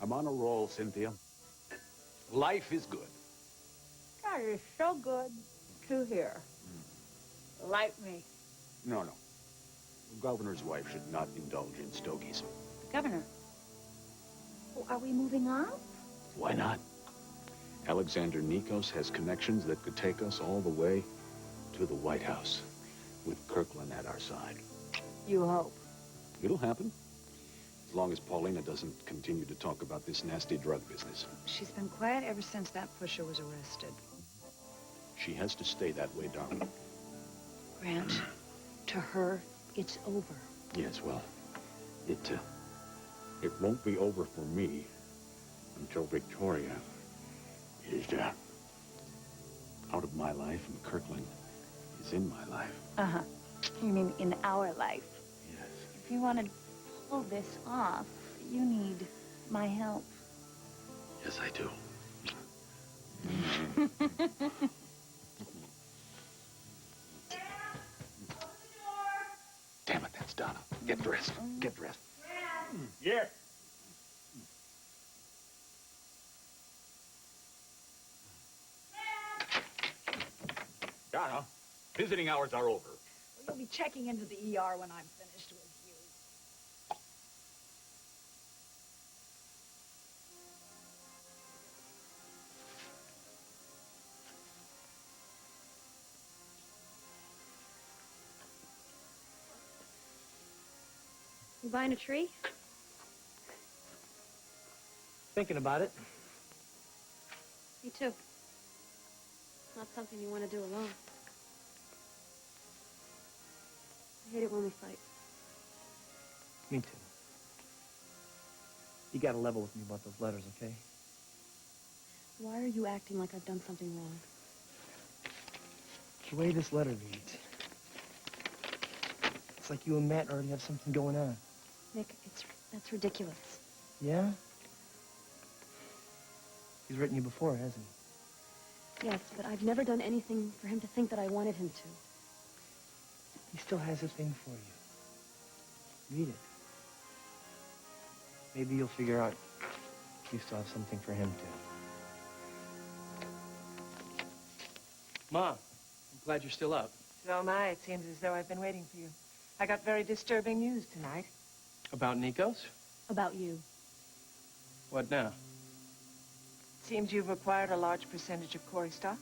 I'm on a roll, Cynthia. Life is good. God, you're so good to hear. Like me. No. The governor's wife should not indulge in stogies. Governor. Oh, are we moving up? Why not? Alexander Nikos has connections that could take us all the way to the White House, with Kirkland at our side. You hope. It'll happen. As long as Paulina doesn't continue to talk about this nasty drug business. She's been quiet ever since that pusher was arrested. She has to stay that way, darling. Grant, to her, it's over. Yes, well, it won't be over for me until Victoria is out of my life and Kirkland is in my life. Uh-huh. You mean in our life? Yes. If you want to pull this off, you need my help. Yes, I do. Damn it, that's Donna. Get dressed. Get dressed. Yes. Donna, visiting hours are over. You'll be checking into the ER when I'm finished with you. You buying a tree? Thinking about it. Me too. Not something you want to do alone. I hate it when we fight. Me too. You gotta level with me about those letters, okay? Why are you acting like I've done something wrong? The way this letter reads, it's like you and Matt already have something going on. Nick, that's ridiculous. Yeah? He's written you before, hasn't he? Yes, but I've never done anything for him to think that I wanted him to. He still has a thing for you. Read it. Maybe you'll figure out you still have something for him, too. Mom, I'm glad you're still up. So am I. It seems as though I've been waiting for you. I got very disturbing news tonight. About Nikos? About you. What now? It seems you've acquired a large percentage of Corey stock.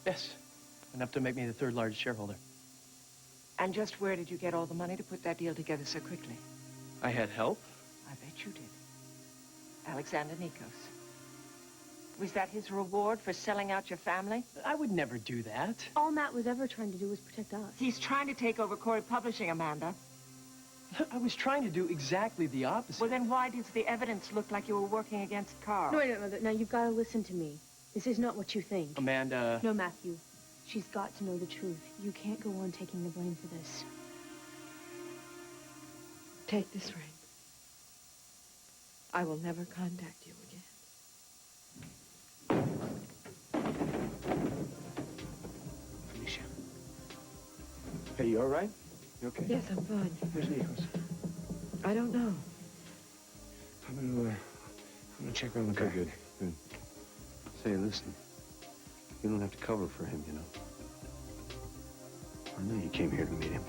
Yes, enough to make me the third largest shareholder. And just where did you get all the money to put that deal together so quickly? I had help. I bet you did. Alexander Nikos. Was that his reward for selling out your family? I would never do that. All Matt was ever trying to do was protect us. He's trying to take over Corey Publishing, Amanda. I was trying to do exactly the opposite. Well, then why does the evidence look like you were working against Carl? No, wait, Mother. Now, you've got to listen to me. This is not what you think. Amanda... No, Matthew. She's got to know the truth. You can't go on taking the blame for this. Take this ring. I will never contact you again. Felicia. Hey, you all right? You okay? Yes, I'm fine. Where's Nikos? I don't know. I'm gonna check around the car. Good. Say, listen. You don't have to cover for him, you know. I know you came here to meet him.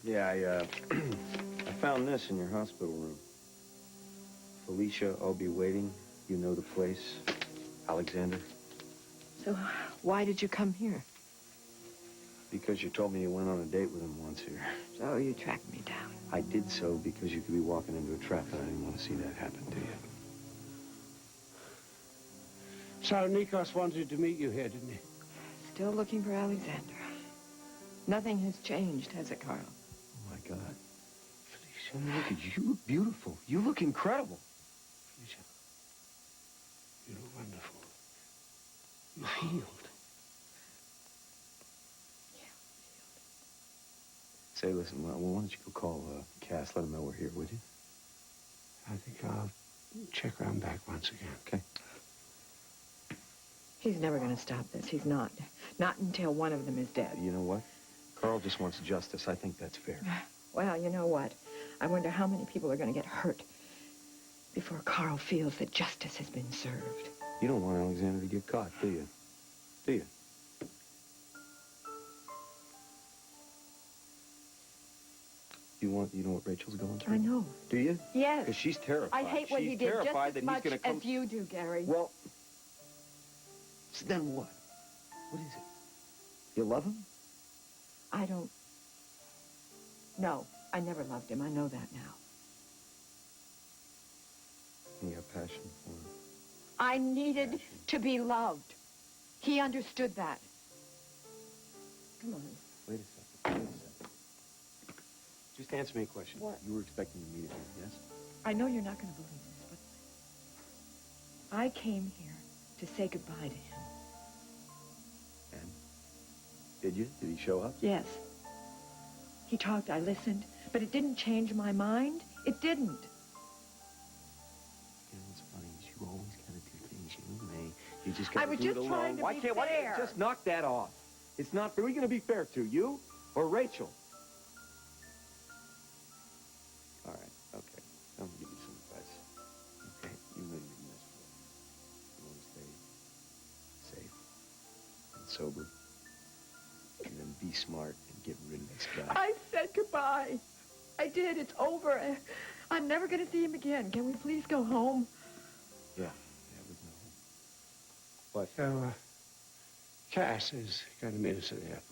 Yeah, I found this in your hospital room. Felicia, I'll be waiting. You know the place. Alexander. So why did you come here? Because you told me you went on a date with him once here. So you tracked me down. I did so because you could be walking into a trap, and I didn't want to see that happen to you. So Nikos wanted to meet you here, didn't he? Still looking for Alexander. Nothing has changed, has it, Carl? Oh, my God. Felicia, look at you. You look beautiful. You look incredible. You healed. Say, listen, why don't you go call Cass, let him know we're here, would you? I think I'll check around back once again. Okay. He's never going to stop this. He's not. Not until one of them is dead. You know what? Carl just wants justice. I think that's fair. Well, you know what? I wonder how many people are going to get hurt before Carl feels that justice has been served. You don't want Alexander to get caught, do you? Do you? You know what Rachel's going through? I know. Do you? Yes. Because she's terrified. I hate what she's he did just terrified as that much he's gonna come... as you do, Gary. Well, so then what? What is it? You love him? I don't... No, I never loved him. I know that now. You got passion for him. I needed to be loved. He understood that. Come on. Wait a second. Wait a second. Just answer me a question. What? You were expecting to meet him, yes? I know you're not going to believe this, but I came here to say goodbye to him. And? Did you? Did he show up? Yes. He talked, I listened, but it didn't change my mind. It didn't. You know what's funny is you always gotta do things your own way. You just gotta I was do just it alone. trying to Why be can't fair. Just knock that off? It's not fair. Who are you gonna be fair to? You or Rachel? All right, okay. I'm gonna give you some advice. Okay, you know you're miserable. You want to stay safe and sober, and then be smart and get rid of this guy. I said goodbye. I did. It's over. I'm never going to see him again. Can we please go home? Yeah, we can go home. What? So, Cass is going to meet us at the airport.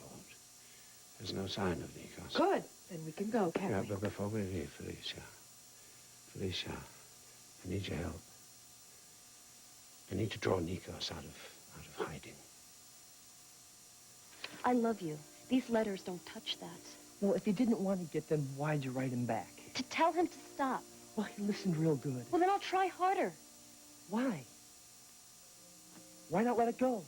There's no sign of Nikos. Good. Then we can go, can't Yeah, we? but before we leave, Felicia, I need your help. I need to draw Nikos out of hiding. I love you. These letters don't touch that. Well, if you didn't want to get them, why'd you write them back? To tell him to stop. Well, he listened real good. Well, then I'll try harder. Why? Why not let it go?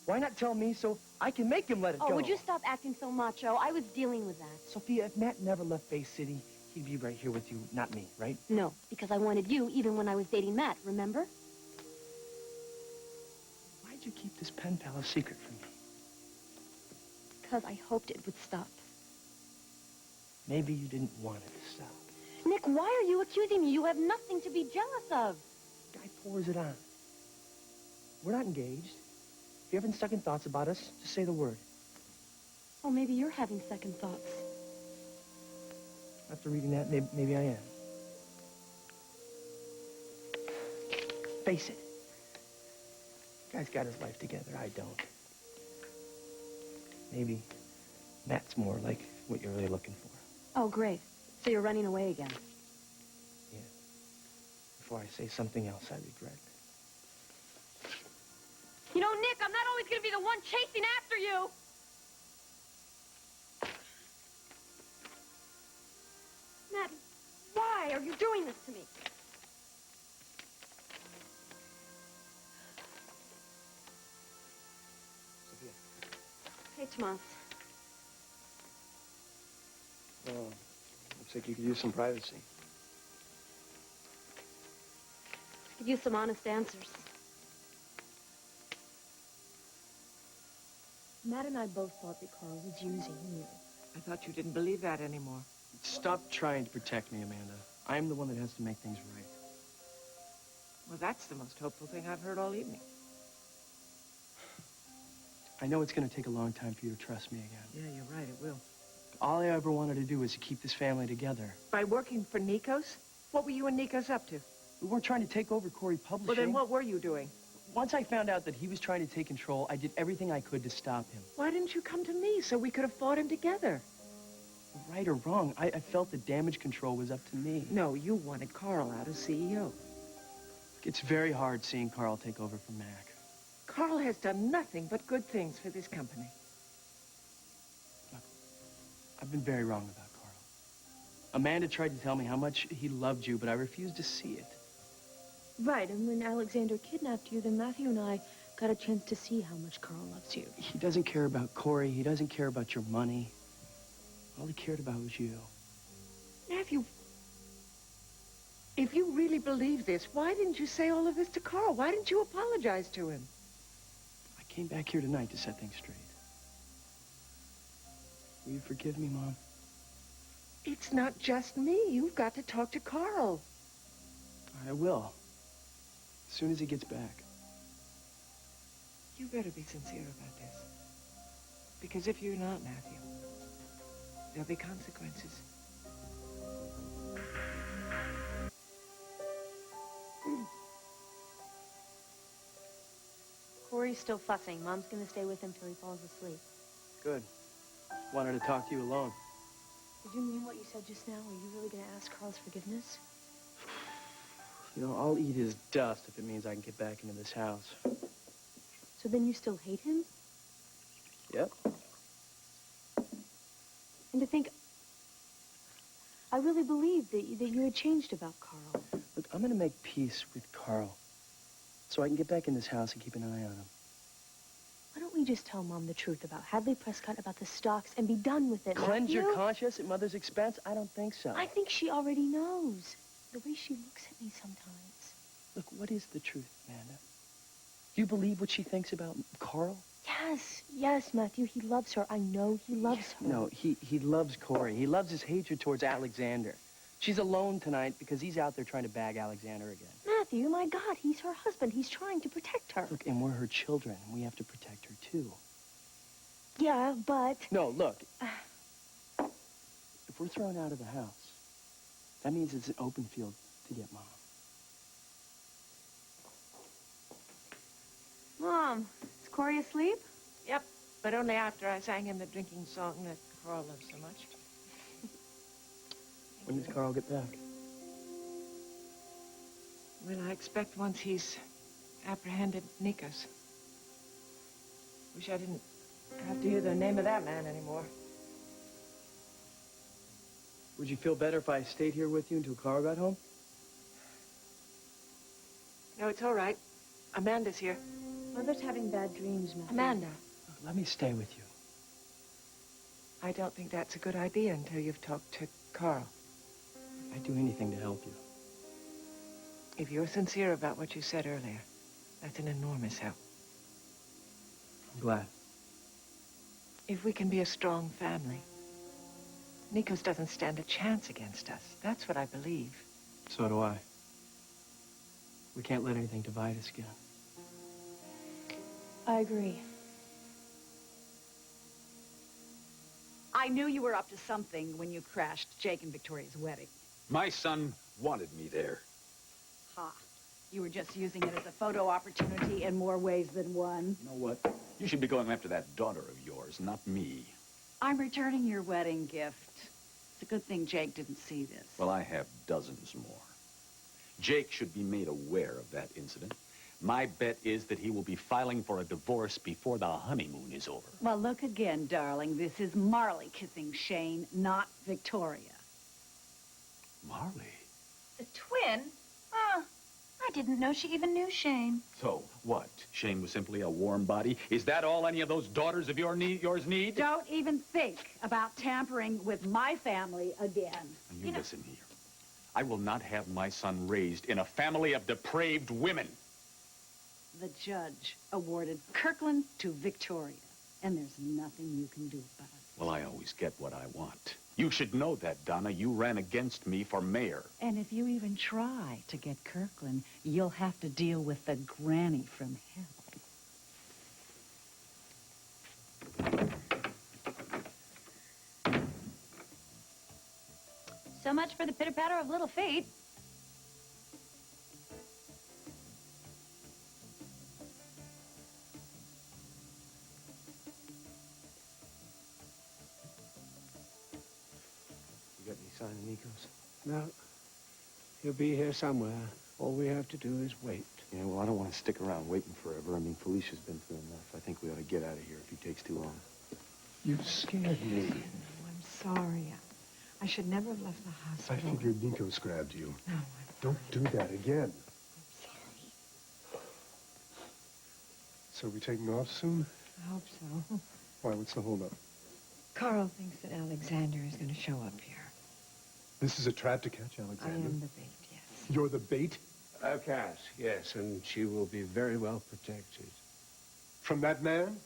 Why not tell me so I can make him let it Oh, go? would you stop acting so macho? I was dealing with that. Sophia, if Matt never left Bay City, he'd be right here with you, not me, right? No, because I wanted you even when I was dating Matt, remember? Why'd you keep this pen pal a secret from me? Because I hoped it would stop. Maybe you didn't want it to stop. Nick, why are you accusing me? You have nothing to be jealous of. Guy pours it on. We're not engaged. If you're having second thoughts about us, just say the word. Oh, maybe you're having second thoughts. After reading that, maybe I am. Face it. Guy's got his life together. I don't. Maybe Matt's more like what you're really looking for. Oh, great. So you're running away again. Yeah. Before I say something else I regret. You know, Nick, I'm not always going to be the one chasing after you. Matt, why are you doing this to me? Sophia. Hey, Tomas. Well, looks like you could use some privacy. I could use some honest answers. Matt and I both thought that Carl was using you. I thought you didn't believe that anymore. Stop trying to protect me, Amanda. I'm the one that has to make things right. Well, that's the most hopeful thing I've heard all evening. I know it's going to take a long time for you to trust me again. Yeah, you're right. It will. All I ever wanted to do was to keep this family together. By working for Nikos? What were you and Nikos up to? We weren't trying to take over Corey Publishing. Well, then what were you doing? Once I found out that he was trying to take control, I did everything I could to stop him. Why didn't you come to me so we could have fought him together? Right or wrong, I felt that damage control was up to me. No, you wanted Carl out as CEO. It's very hard seeing Carl take over from Mac. Carl has done nothing but good things for this company. I've been very wrong about Carl. Amanda tried to tell me how much he loved you, but I refused to see it. Right, and when Alexander kidnapped you, then Matthew and I got a chance to see how much Carl loves you. He doesn't care about Corey. He doesn't care about your money. All he cared about was you. Matthew, if you really believe this, why didn't you say all of this to Carl? Why didn't you apologize to him? I came back here tonight to set things straight. Will you forgive me, Mom? It's not just me. You've got to talk to Carl. I will. As soon as he gets back. You better be sincere about this. Because if you're not, Matthew, there'll be consequences. Corey's still fussing. Mom's gonna stay with him till he falls asleep. Good. Wanted to talk to you alone. Did you mean what you said just now? Are you really gonna ask Carl's forgiveness? You know, I'll eat his dust if it means I can get back into this house. So then you still hate him? Yep. And to think, I really believed that you had changed about Carl. Look, I'm gonna make peace with Carl so I can get back in this house and keep an eye on him. Why don't we just tell Mom the truth about Hadley Prescott, about the stocks, and be done with it, Cleanse Matthew? your conscience at Mother's expense? I don't think so. I think she already knows. The way she looks at me sometimes. Look, what is the truth, Amanda? Do you believe what she thinks about Carl? Yes, Matthew. He loves her. I know he loves her. No, he loves Corey. He loves his hatred towards Alexander. She's alone tonight because he's out there trying to bag Alexander again. Matthew, my God, he's her husband. He's trying to protect her. Look, and we're her children, and we have to protect her, too. Yeah, but... No, look. If we're thrown out of the house, that means it's an open field to get Mom. Mom, is Corey asleep? Yep, but only after I sang him the drinking song that Carl loves so much. When does Carl get back? Well, I expect once he's apprehended Nikos. Wish I didn't have to hear the name of that man anymore. Would you feel better if I stayed here with you until Carl got home? No, it's all right. Amanda's here. Mother's having bad dreams, Matthew. Amanda, Look, let me stay with you. I don't think that's a good idea until you've talked to Carl. I'd do anything to help you. If you're sincere about what you said earlier, that's an enormous help. I'm glad. If we can be a strong family, Nikos doesn't stand a chance against us. That's what I believe. So do I. We can't let anything divide us again. I agree. I knew you were up to something when you crashed Jake and Victoria's wedding. My son wanted me there. Ha. You were just using it as a photo opportunity in more ways than one. You know what? You should be going after that daughter of yours, not me. I'm returning your wedding gift. It's a good thing Jake didn't see this. Well, I have dozens more. Jake should be made aware of that incident. My bet is that he will be filing for a divorce before the honeymoon is over. Well, look again, darling. This is Marley kissing Shane, not Victoria. Marley? The twin? Oh, I didn't know she even knew Shane. So, what? Shane was simply a warm body? Is that all any of those daughters of yours need? Don't even think about tampering with my family again. And you listen here. I will not have my son raised in a family of depraved women. The judge awarded Kirkland to Victoria, and there's nothing you can do about it. Well, I always get what I want. You should know that, Donna. You ran against me for mayor. And if you even try to get Kirkland, you'll have to deal with the granny from hell. So much for the pitter-patter of little feet. You got any sign of Nikos? No. He'll be here somewhere. All we have to do is wait. Yeah, well, I don't want to stick around waiting forever. I mean, Felicia's been through enough. I think we ought to get out of here if he takes too long. You scared me. I'm sorry. I should never have left the I hospital. figured Nikos grabbed you. No, Don't do that again. I'm sorry. So we taking off soon? I hope so. Why, what's the holdup? Carl thinks that Alexander is going to show up here. This is a trap to catch I Alexander? am the bait, yes. You're the bait? Cass, yes, and she will be very well protected. From that man?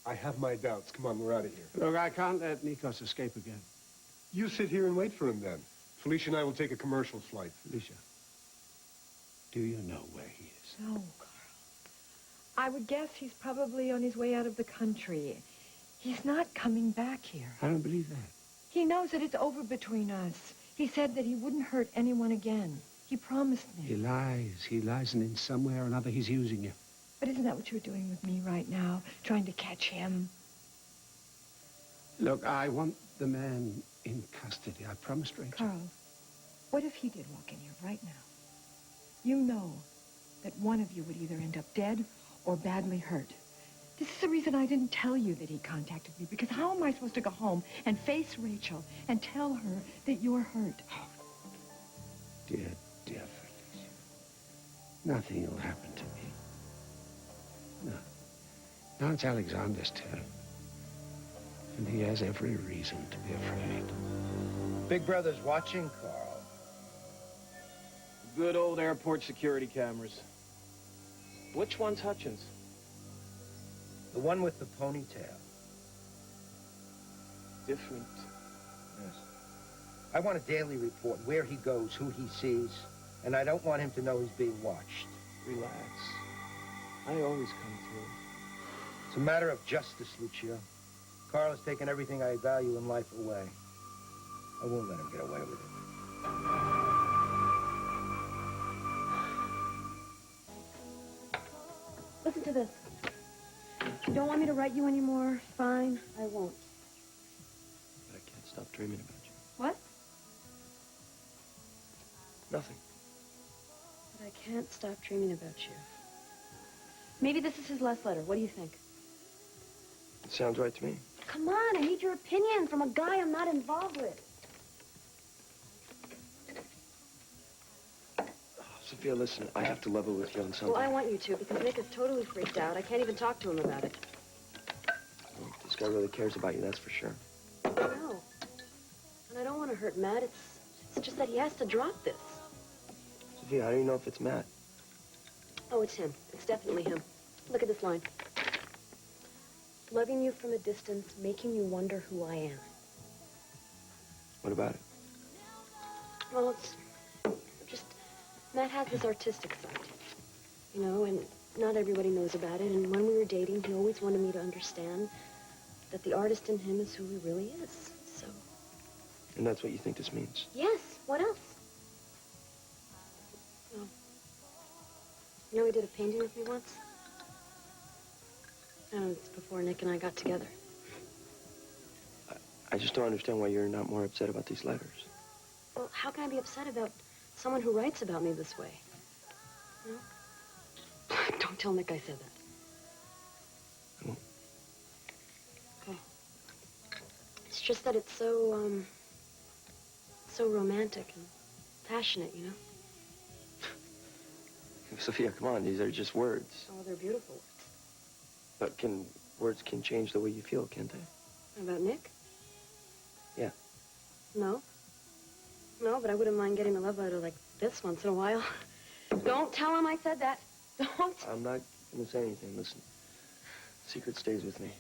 I have my doubts. Come on, we're out of here. Look, I can't let Nikos escape again. You sit here and wait for him then. Felicia and I will take a commercial flight. Felicia, do you know where he is? No, Carl. I would guess he's probably on his way out of the country. He's not coming back here. I don't believe that. He knows that it's over between us. He said that he wouldn't hurt anyone again. He promised me. He lies. He lies, and in some way or another, he's using you. But isn't that what you're doing with me right now? Trying to catch him? Look, I want the man in custody. I promised Rachel. Carl, what if he did walk in here right now? You know that one of you would either end up dead or badly hurt. This is the reason I didn't tell you that he contacted me, because how am I supposed to go home and face Rachel and tell her that you're hurt? Dear, dear Felicia, nothing will happen to me. No. Now it's Alexander's turn. And he has every reason to be afraid. Big Brother's watching, Carl. Good old airport security cameras. Which one's Hutchins? The one with the ponytail. Different. Yes. I want a daily report, where he goes, who he sees, and I don't want him to know he's being watched. Relax. I always come through. It's a matter of justice, Lucio. Carl has taken everything I value in life away. I won't let him get away with it. Listen to this. You don't want me to write you anymore? Fine, I won't. But I can't stop dreaming about you. What? Nothing. But I can't stop dreaming about you. Maybe this is his last letter. What do you think? It sounds right to me. Come on, I need your opinion from a guy I'm not involved with. Sophia, listen, I have to level with you on something. Well, I want you to, because Nick is totally freaked out. I can't even talk to him about it. Well, this guy really cares about you, that's for sure. No. And I don't want to hurt Matt. It's just that he has to drop this. Sophia, how do you know if it's Matt? Oh, it's him. It's definitely him. Look at this line. Loving you from a distance, making you wonder who I am. What about it? Well, it's just, Matt has this artistic side, you know, and not everybody knows about it. And when we were dating, he always wanted me to understand that the artist in him is who he really is, so. And that's what you think this means? Yes, what else? Well, you know, he did a painting with me once. Oh, it's before Nick and I got together. I just don't understand why you're not more upset about these letters. Well, how can I be upset about someone who writes about me this way? You know? Don't tell Nick I said that. I won't. Okay. It's just that it's so, so romantic and passionate, you know? Sophia, come on, these are just words. Oh, they're beautiful. But words can change the way you feel, can't they? About Nick? Yeah. No. No, but I wouldn't mind getting a love letter like this once in a while. Don't tell him I said that. Don't. I'm not going to say anything. Listen, secret stays with me.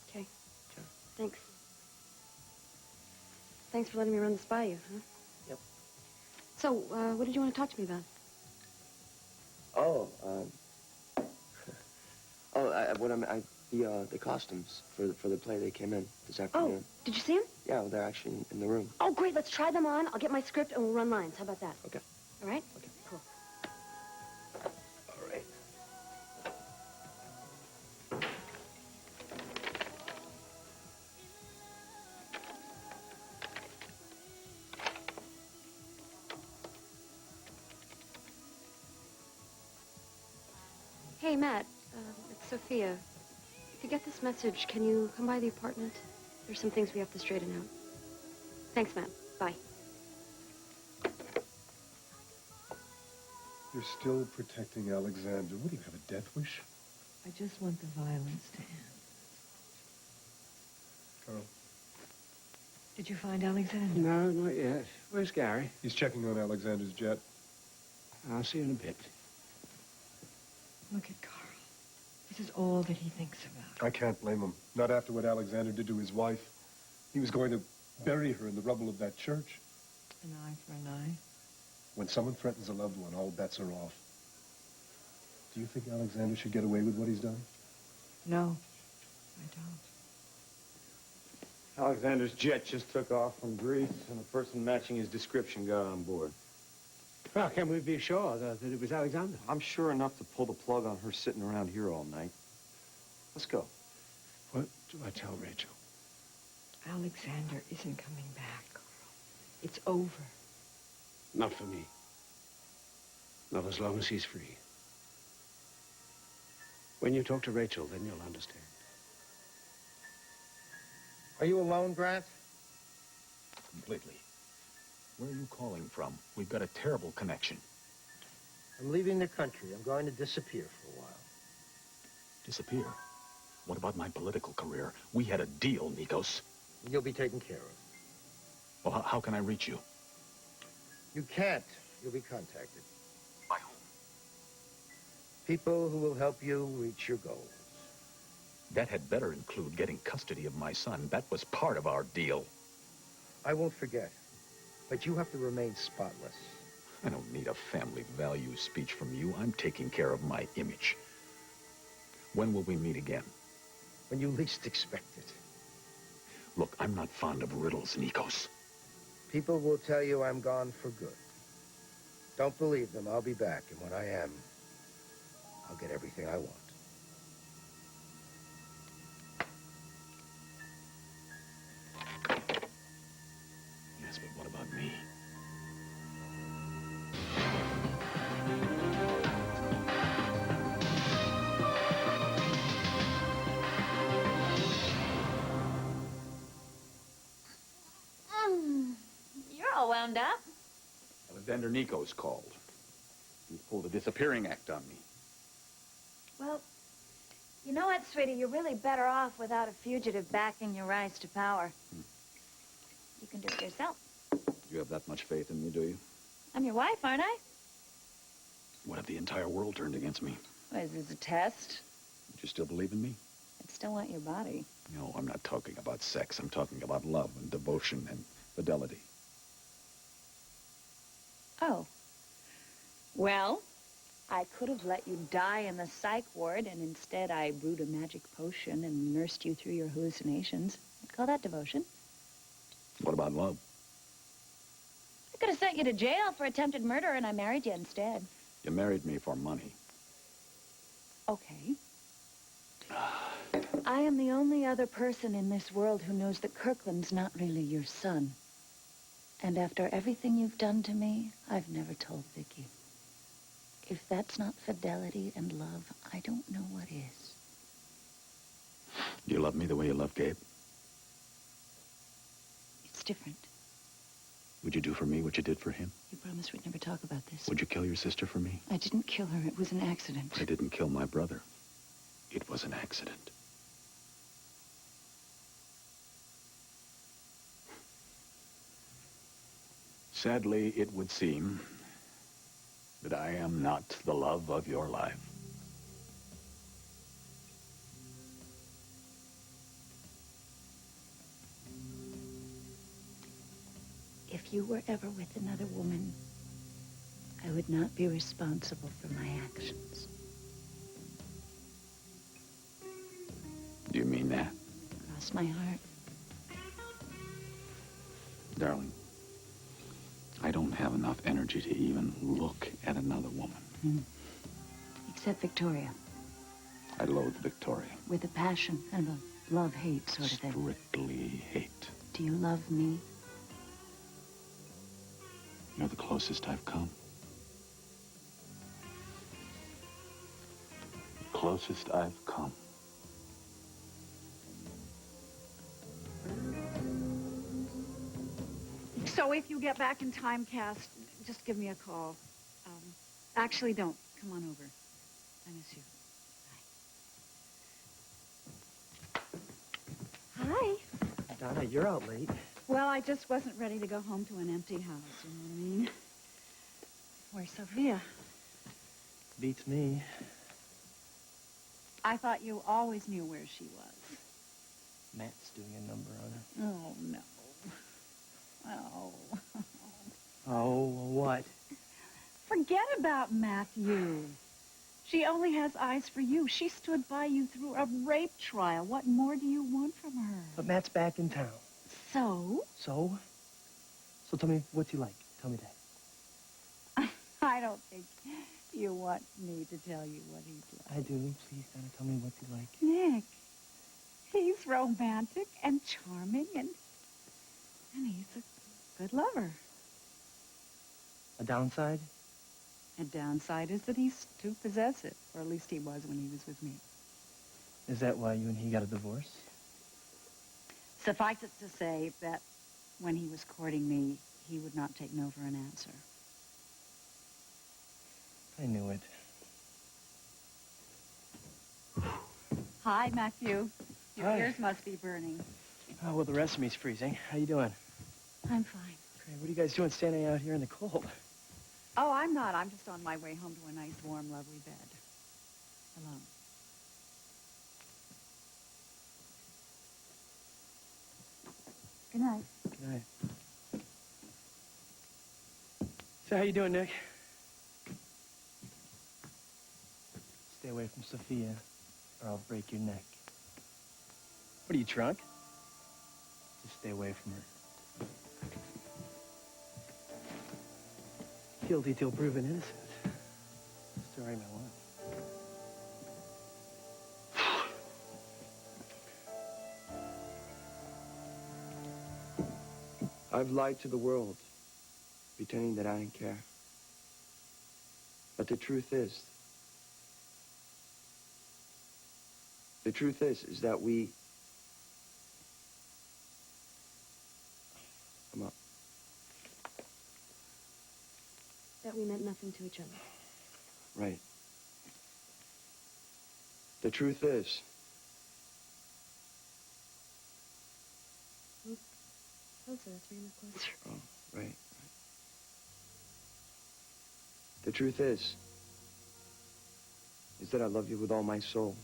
Okay. Thanks. Thanks for letting me run this by you, huh? Yep. So, what did you want to talk to me about? Oh, the costumes for the play, they came in this afternoon. Oh, did you see him? Yeah, well, they're actually in the room. Oh, great. Let's try them on. I'll get my script and we'll run lines. How about that? Okay. All right? Okay. Cool. All right. Hey, Matt. It's Sophia. If you get this message, can you come by the apartment? There's some things we have to straighten out. Thanks, Matt. Bye. You're still protecting Alexander. What do you have, a death wish? I just want the violence to end. Carl? Did you find Alexander? No, not yet. Where's Gary? He's checking on Alexander's jet. I'll see you in a bit. Look at Carl. This is all that he thinks about. I can't blame him. Not after what Alexander did to his wife. He was going to bury her in the rubble of that church. An eye for an eye. When someone threatens a loved one, all bets are off. Do you think Alexander should get away with what he's done? No, I don't. Alexander's jet just took off from Greece, and a person matching his description got on board. Well, can we be sure that it was Alexander? I'm sure enough to pull the plug on her sitting around here all night. Let's go. What do I tell Rachel? Alexander isn't coming back, Carl. It's over. Not for me. Not as long as he's free. When you talk to Rachel, then you'll understand. Are you alone, Grant? Completely. Where are you calling from? We've got a terrible connection. I'm leaving the country. I'm going to disappear for a while. Disappear? What about my political career? We had a deal, Nikos. You'll be taken care of. Well, how can I reach you? You can't. You'll be contacted. By whom? People who will help you reach your goals. That had better include getting custody of my son. That was part of our deal. I won't forget. But you have to remain spotless. I don't need a family values speech from you. I'm taking care of my image. When will we meet again? When you least expect it. Look, I'm not fond of riddles, Nikos. People will tell you I'm gone for good. Don't believe them. I'll be back. And when I am, I'll get everything I want. Yes, but what about me? You're all wound up. Alexander Nikos called. He pulled a disappearing act on me. Well, you know what, sweetie? You're really better off without a fugitive backing your rise to power. You can do it yourself. You have that much faith in me, do you? I'm your wife, aren't I? What if the entire world turned against me? What, is this a test? Would you still believe in me? I'd still want your body. No, I'm not talking about sex. I'm talking about love and devotion and fidelity. Oh. Well, I could have let you die in the psych ward, and instead I brewed a magic potion and nursed you through your hallucinations. I'd call that devotion. What about love? I could have sent you to jail for attempted murder, and I married you instead. You married me for money. Okay. I am the only other person in this world who knows that Kirkland's not really your son. And after everything you've done to me, I've never told Vicky. If that's not fidelity and love, I don't know what is. Do you love me the way you love Gabe? It's different. Would you do for me what you did for him? You promised we'd never talk about this. Would you kill your sister for me? I didn't kill her. It was an accident. I didn't kill my brother. It was an accident. Sadly, it would seem that I am not the love of your life. If you were ever with another woman, I would not be responsible for my actions. Do you mean that? Cross my heart. Darling, I don't have enough energy to even look at another woman. Except Victoria. I loathe Victoria. With a passion and a love-hate sort of thing. Strictly hate. Do you love me? You're the closest I've come. Closest I've come. So if you get back in time, Cass, just give me a call. Actually, don't. Come on over. I miss you. Hi. Donna, you're out late. Well, I just wasn't ready to go home to an empty house, you know what I mean? Where's Sophia? Beats me. I thought you always knew where she was. Matt's doing a number on her. Oh, no. Oh. Oh, what? Forget about Matthew. She only has eyes for you. She stood by you through a rape trial. What more do you want from her? But Matt's back in town. So? So? So tell me, what's he like? Tell me that. I don't think you want me to tell you what he's like. I do. Please, Donna, tell me what's he like. Nick, he's romantic and charming and he's a good lover. A downside? A downside is that he's too possessive, or at least he was when he was with me. Is that why you and he got a divorce? Suffice it to say that when he was courting me, he would not take no for an answer. I knew it. Hi, Matthew. Your Hi. ears must be burning. Oh, well, the rest of me's freezing. How you doing? I'm fine. Great. What are you guys doing standing out here in the cold? Oh, I'm not. I'm just on my way home to a nice, warm, lovely bed. Alone. Good night. Good night. So how you doing, Nick? Stay away from Sophia, or I'll break your neck. What are you, drunk? Just stay away from her. Guilty till proven innocent. Story my life. I've lied to the world, pretending that I didn't care. But the truth is that we... Come on. That we meant nothing to each other. Right. The truth is... Closer, let's bring it closer. Oh, right. The truth is that I love you with all my soul.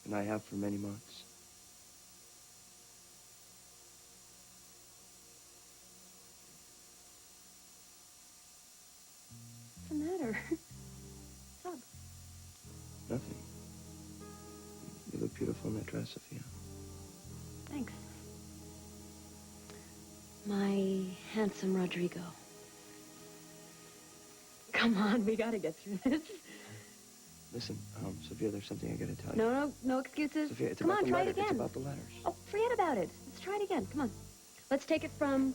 And I have for many months. What's the matter? What's up? Nothing. You look beautiful in that dress, Sophia. Thanks. My handsome Rodrigo. Come on, we gotta get through this. Listen, Sophia, there's something I gotta tell you. No excuses. Sophia, it's Come about on, the try letter. it again. It's about the letters. Oh, forget about it. Let's try it again. Come on. Let's take it from...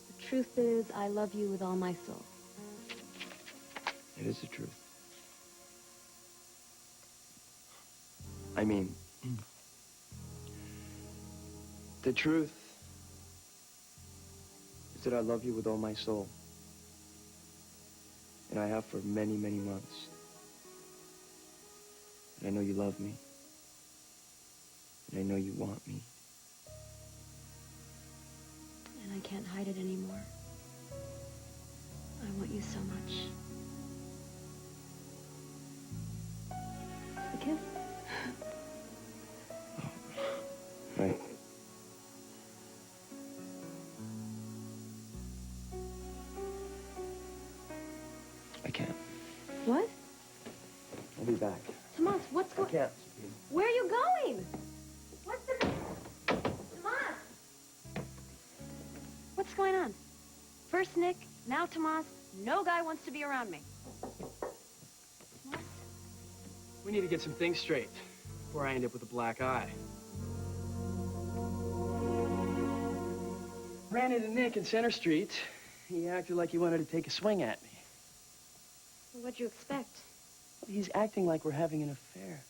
The truth is, I love you with all my soul. It is the truth. I mean, the truth is that I love you with all my soul. And I have for many, many months. And I know you love me. And I know you want me. And I can't hide it anymore. I want you so much. A kiss? Right. I can't. What? I'll be back. Tomas, what's I going... can't. Where are you going? What's the... Tomas! What's going on? First Nick, now Tomas. No guy wants to be around me. Tomas? We need to get some things straight before I end up with a black eye. Ran into Nick in Center Street. He acted like he wanted to take a swing at me. What'd you expect? He's acting like we're having an affair.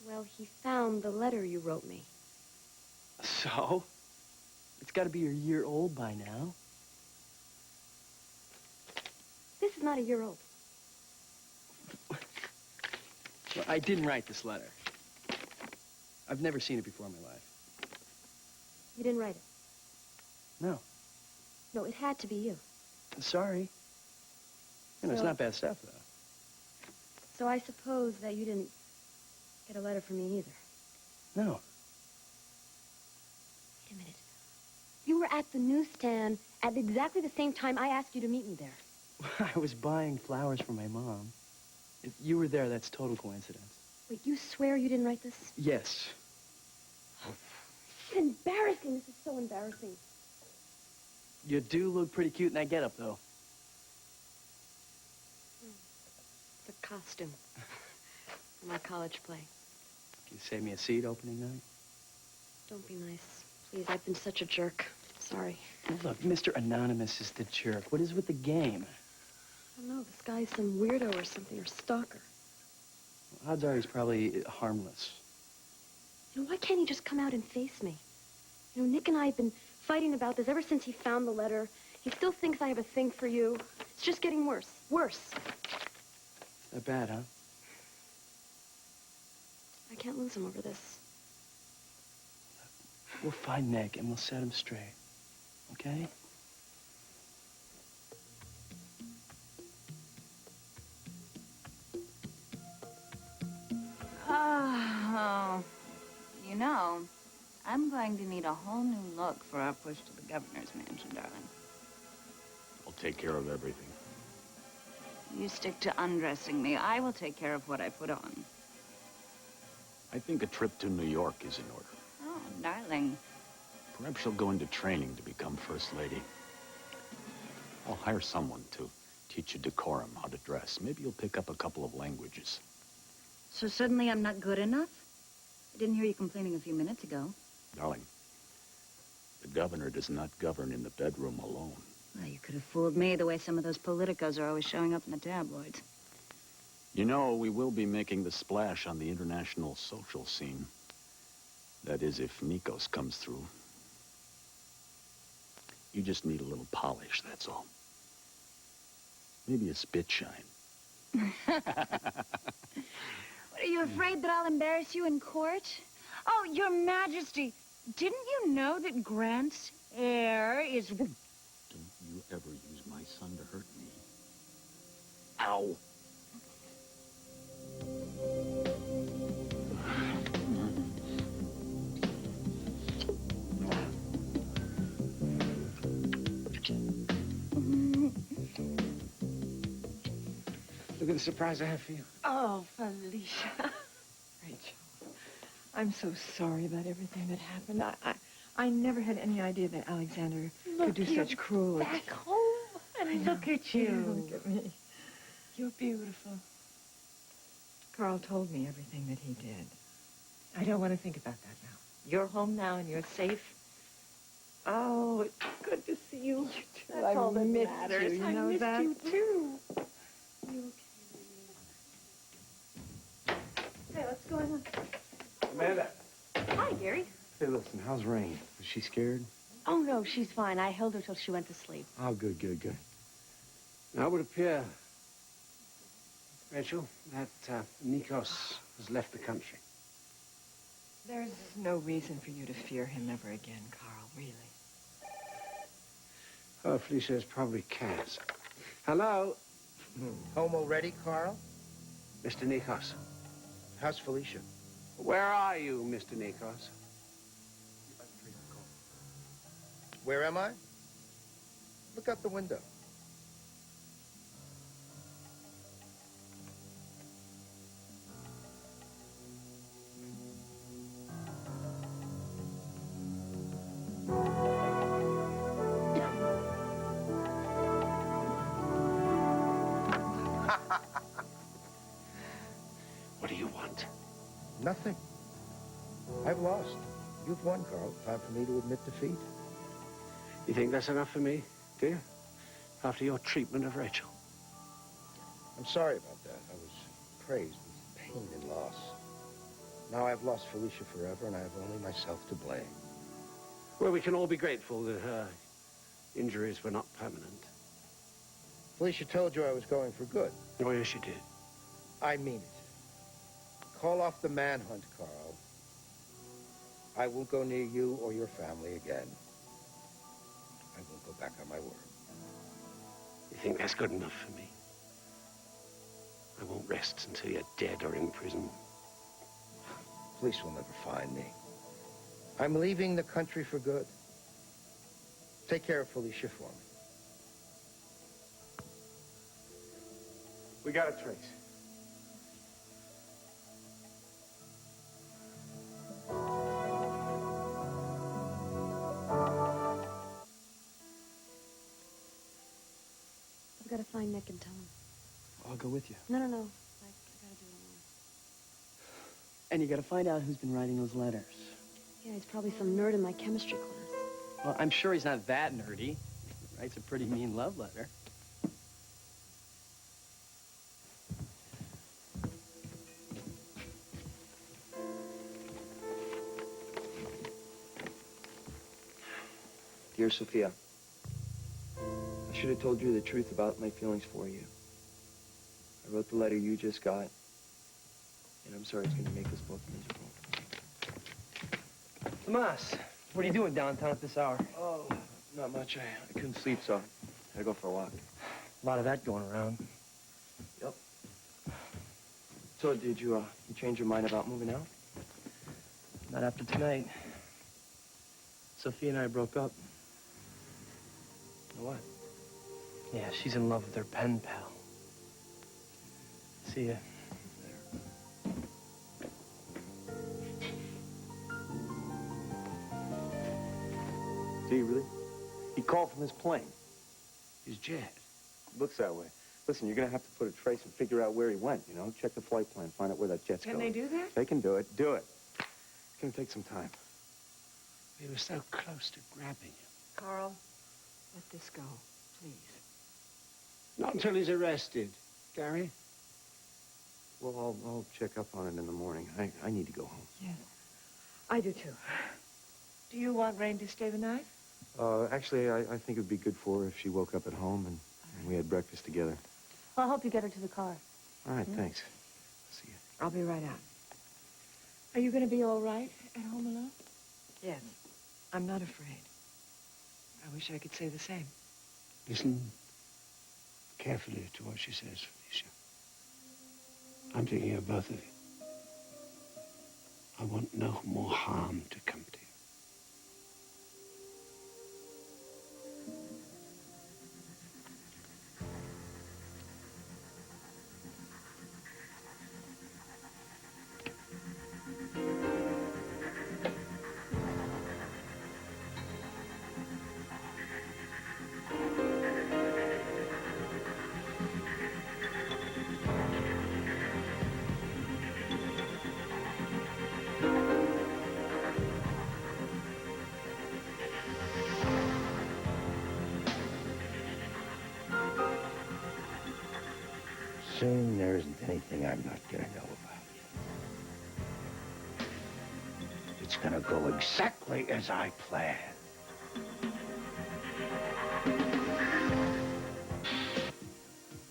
Well, he found the letter you wrote me. So? It's got to be a year old by now. This is not a year old. Well, I didn't write this letter. I've never seen it before in my life. You didn't write it. No. No, it had to be you. Sorry. You know, it's not bad stuff, though. So I suppose that you didn't get a letter from me either. No. Wait a minute. You were at the newsstand at exactly the same time I asked you to meet me there. I was buying flowers for my mom. If you were there, that's total coincidence. Wait, you swear you didn't write this? Yes. It's embarrassing. This is so embarrassing. You do look pretty cute in that getup, though. It's a costume for my college play. Can you save me a seat opening night? Don't be nice. Please, I've been such a jerk. Sorry. Look, Mr. Anonymous is the jerk. What is with the game? I don't know. This guy's some weirdo or something, or stalker. Odds are he's probably harmless. You know, why can't he just come out and face me? You know, Nick and I have been fighting about this ever since he found the letter. He still thinks I have a thing for you. It's just getting worse. Worse. That bad, huh? I can't lose him over this. We'll find Nick and we'll set him straight. Okay? Oh, you know, I'm going to need a whole new look for our push to the governor's mansion, darling. I'll take care of everything. You stick to undressing me. I will take care of what I put on. I think a trip to New York is in order. Oh, darling. Perhaps she'll go into training to become First Lady. I'll hire someone to teach you decorum, how to dress. Maybe you'll pick up a couple of languages. So suddenly I'm not good enough? I didn't hear you complaining a few minutes ago. Darling, the governor does not govern in the bedroom alone. Well, you could have fooled me the way some of those politicos are always showing up in the tabloids. You know, we will be making the splash on the international social scene. That is, if Nikos comes through. You just need a little polish, that's all. Maybe a spit shine. What, are you afraid that I'll embarrass you in court? Oh, Your Majesty, didn't you know that Grant's heir is... Don't you ever use my son to hurt me. Ow! Look at the surprise I have for you. Oh, Felicia. Rachel, I'm so sorry about everything that happened. I never had any idea that Alexander could do such cruelty. Back home, and look at you. Look at me. You're beautiful. Carl told me everything that he did. I don't want to think about that now. You're home now and you're safe. Oh, it's good to see you. That's I all that missed matters. you. You I know missed that? you, too. You okay? Hey, what's going on? Amanda. Hi, Gary. Hey, listen, how's Rain? Was she scared? Oh, no, she's fine. I held her till she went to sleep. Oh, good, good, good. Now, it would appear, Rachel, that Nikos has left the country. There's no reason for you to fear him ever again, Carl, really. Oh, Felicia, it's probably Cass. Hello? Home already, Carl? Mr. Nikos. How's Felicia? Where are you, Mr. Nikos? Where am I? Look out the window. What do you want? Nothing. I've lost. You've won, Carl. Time for me to admit defeat. You think that's enough for me, do you? After your treatment of Rachel? I'm sorry about that. I was crazed with pain and loss. Now I've lost Felicia forever, and I have only myself to blame. Well, we can all be grateful that her injuries were not permanent. Felicia told you I was going for good. Oh, yes, she did. I mean it. Call off the manhunt, Carl. I won't go near you or your family again. I won't go back on my word. You think that's good enough for me? I won't rest until you're dead or in prison. Police will never find me. I'm leaving the country for good. Take care of Felicia for me. We got a trace. I've got to find Nick and tell him. I'll go with you. No. I gotta do it alone. And you gotta find out who's been writing those letters. Yeah, he's probably some nerd in my chemistry class. Well, I'm sure he's not that nerdy. He writes a pretty mean love letter. Dear Sophia, I should have told you the truth about my feelings for you. I wrote the letter you just got, and I'm sorry it's going to make us both miserable. Tomas, what are you doing downtown at this hour? Oh, not much. I couldn't sleep, so I had to go for a walk. A lot of that going around. Yep. So, did you change your mind about moving out? Not after tonight. Sophia and I broke up. What? Yeah, she's in love with her pen pal. See ya. Did he really? He called from his plane. His jet. Looks that way. Listen, you're going to have to put a trace and figure out where he went, you know? Check the flight plan, find out where that jet's going. Can they do that? They can do it. Do it. It's going to take some time. We were so close to grabbing him. Carl, let this go, please. Not until he's arrested. Gary? Well, I'll check up on it in the morning. I need to go home. Yes. I do, too. Do you want Rain to stay the night? Actually, I think it would be good for her if she woke up at home and we had breakfast together. I'll help you get her to the car. All right, thanks. See you. I'll be right out. Are you going to be all right at home alone? Yes. I'm not afraid. I wish I could say the same. Listen carefully to what she says, Felicia. I'm thinking of both of you. I want no more harm to come to you. Soon there isn't anything I'm not going to know about you. It's going to go exactly as I planned.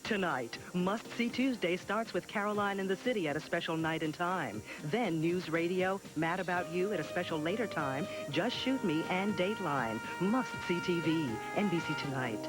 Tonight, Must See Tuesday starts with Caroline in the City at a special night and time. Then News Radio, Mad About You at a special later time, Just Shoot Me, and Dateline. Must See TV, NBC Tonight.